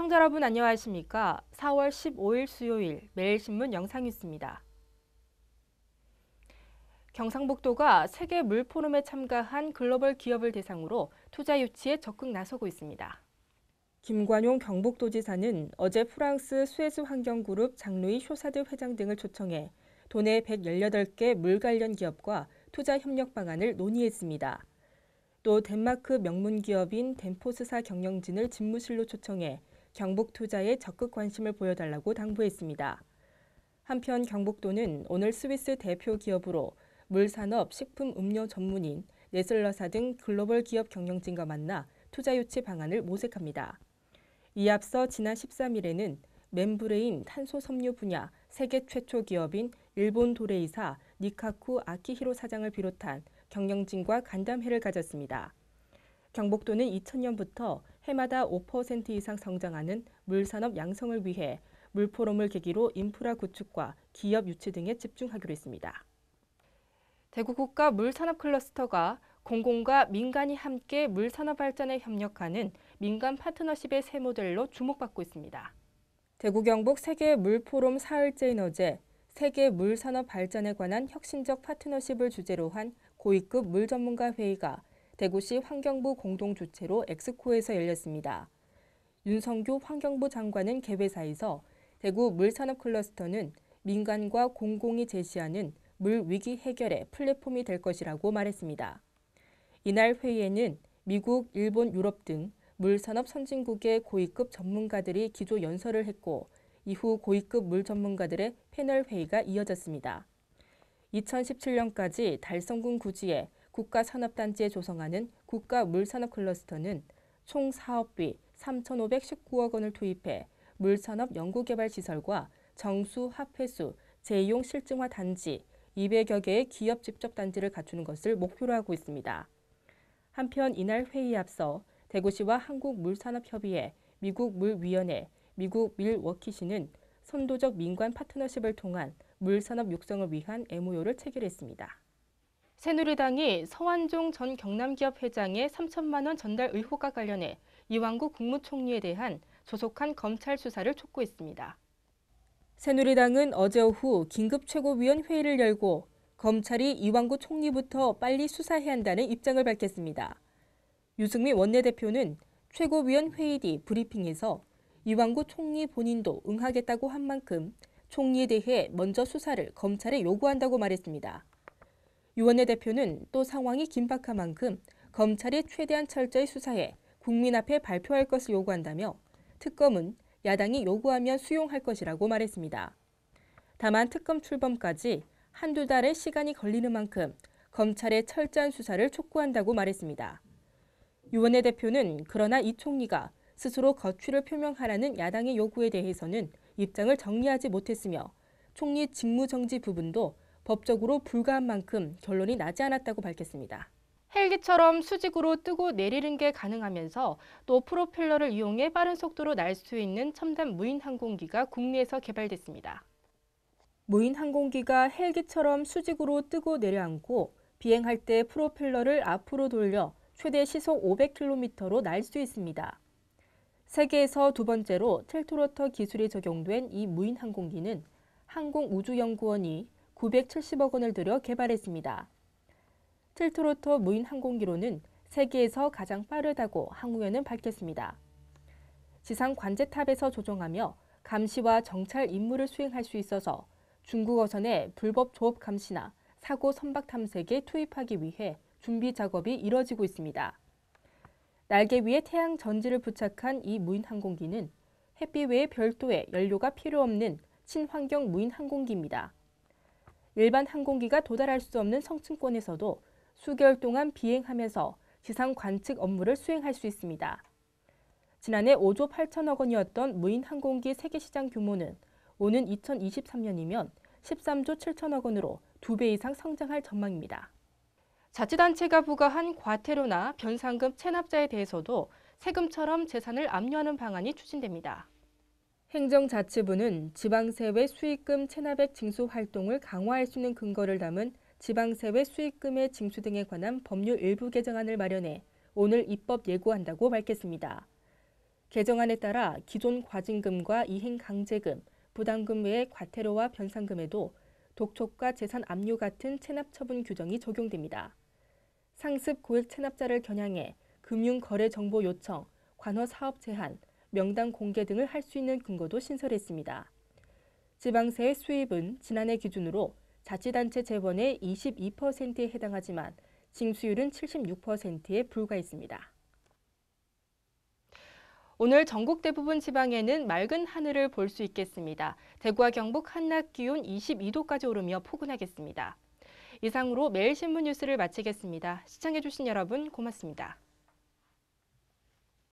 시청자 여러분 안녕하십니까? 4월 15일 수요일 매일신문 영상뉴스입니다. 경상북도가 세계 물포럼에 참가한 글로벌 기업을 대상으로 투자 유치에 적극 나서고 있습니다. 김관용 경북도지사는 어제 프랑스 수에즈 환경그룹 장루이 쇼사드 회장 등을 초청해 도내 118개 물 관련 기업과 투자 협력 방안을 논의했습니다. 또 덴마크 명문 기업인 덴포스사 경영진을 집무실로 초청해 경북 투자에 적극 관심을 보여달라고 당부했습니다. 한편 경북도는 오늘 스위스 대표 기업으로 물산업, 식품, 음료 전문인, 네슬러사 등 글로벌 기업 경영진과 만나 투자 유치 방안을 모색합니다. 이에 앞서 지난 13일에는 멤브레인 탄소 섬유 분야 세계 최초 기업인 일본 도레이사 니카쿠 아키히로 사장을 비롯한 경영진과 간담회를 가졌습니다. 경북도는 2000년부터 해마다 5% 이상 성장하는 물산업 양성을 위해 물포럼을 계기로 인프라 구축과 기업 유치 등에 집중하기로 했습니다. 대구 국가 물산업 클러스터가 공공과 민간이 함께 물산업 발전에 협력하는 민간 파트너십의 새 모델로 주목받고 있습니다. 대구 경북 세계 물포럼 사흘째인 어제 세계 물산업 발전에 관한 혁신적 파트너십을 주제로 한 고위급 물 전문가 회의가 대구시 환경부 공동 주최로 엑스코에서 열렸습니다. 윤성규 환경부 장관은 개회사에서 대구 물산업 클러스터는 민간과 공공이 제시하는 물 위기 해결의 플랫폼이 될 것이라고 말했습니다. 이날 회의에는 미국, 일본, 유럽 등 물산업 선진국의 고위급 전문가들이 기조 연설을 했고 이후 고위급 물 전문가들의 패널 회의가 이어졌습니다. 2017년까지 달성군 구지에 국가산업단지에 조성하는 국가물산업 클러스터는 총 사업비 3,519억 원을 투입해 물산업 연구개발시설과 정수, 합회수, 재이용 실증화 단지 200여 개의 기업 직접단지를 갖추는 것을 목표로 하고 있습니다. 한편 이날 회의에 앞서 대구시와 한국물산업협의회, 미국물위원회, 미국밀워키시는 선도적 민관 파트너십을 통한 물산업 육성을 위한 MOU를 체결했습니다. 새누리당이 서완종 전 경남기업 회장의 3천만 원 전달 의혹과 관련해 이완구 국무총리에 대한 조속한 검찰 수사를 촉구했습니다. 새누리당은 어제 오후 긴급 최고위원 회의를 열고 검찰이 이완구 총리부터 빨리 수사해야 한다는 입장을 밝혔습니다. 유승민 원내대표는 최고위원 회의 뒤 브리핑에서 이완구 총리 본인도 응하겠다고 한 만큼 총리에 대해 먼저 수사를 검찰에 요구한다고 말했습니다. 유 원내대표는 또 상황이 긴박한 만큼 검찰이 최대한 철저히 수사해 국민 앞에 발표할 것을 요구한다며 특검은 야당이 요구하면 수용할 것이라고 말했습니다. 다만 특검 출범까지 한두 달의 시간이 걸리는 만큼 검찰의 철저한 수사를 촉구한다고 말했습니다. 유 원내대표는 그러나 이 총리가 스스로 거취를 표명하라는 야당의 요구에 대해서는 입장을 정리하지 못했으며 총리 직무정지 부분도 법적으로 불가한 만큼 결론이 나지 않았다고 밝혔습니다. 헬기처럼 수직으로 뜨고 내리는 게 가능하면서 또 프로펠러를 이용해 빠른 속도로 날 수 있는 첨단 무인 항공기가 국내에서 개발됐습니다. 무인 항공기가 헬기처럼 수직으로 뜨고 내려앉고 비행할 때 프로펠러를 앞으로 돌려 최대 시속 500km로 날 수 있습니다. 세계에서 두 번째로 틸트로터 기술이 적용된 이 무인 항공기는 항공우주연구원이 970억 원을 들여 개발했습니다. 틸트로터 무인 항공기로는 세계에서 가장 빠르다고 항우연은 밝혔습니다. 지상 관제탑에서 조종하며 감시와 정찰 임무를 수행할 수 있어서 중국 어선의 불법 조업 감시나 사고 선박 탐색에 투입하기 위해 준비 작업이 이뤄지고 있습니다. 날개 위에 태양 전지를 부착한 이 무인 항공기는 햇빛 외에 별도의 연료가 필요 없는 친환경 무인 항공기입니다. 일반 항공기가 도달할 수 없는 성층권에서도 수개월 동안 비행하면서 지상 관측 업무를 수행할 수 있습니다. 지난해 5조 8천억 원이었던 무인 항공기 세계 시장 규모는 오는 2023년이면 13조 7천억 원으로 2배 이상 성장할 전망입니다. 자치단체가 부과한 과태료나 변상금 체납자에 대해서도 세금처럼 재산을 압류하는 방안이 추진됩니다. 행정자치부는 지방세외 수익금 체납액 징수 활동을 강화할 수 있는 근거를 담은 지방세외 수익금의 징수 등에 관한 법률 일부 개정안을 마련해 오늘 입법 예고한다고 밝혔습니다. 개정안에 따라 기존 과징금과 이행강제금, 부담금 외의 과태료와 변상금에도 독촉과 재산 압류 같은 체납 처분 규정이 적용됩니다. 상습 고액 체납자를 겨냥해 금융거래 정보 요청, 관여 사업 제한, 명단 공개 등을 할 수 있는 근거도 신설했습니다. 지방세의 수입은 지난해 기준으로 자치단체 재원의 22%에 해당하지만 징수율은 76%에 불과했습니다. 오늘 전국 대부분 지방에는 맑은 하늘을 볼 수 있겠습니다. 대구와 경북 한낮 기온 22도까지 오르며 포근하겠습니다. 이상으로 매일 신문 뉴스를 마치겠습니다. 시청해주신 여러분 고맙습니다.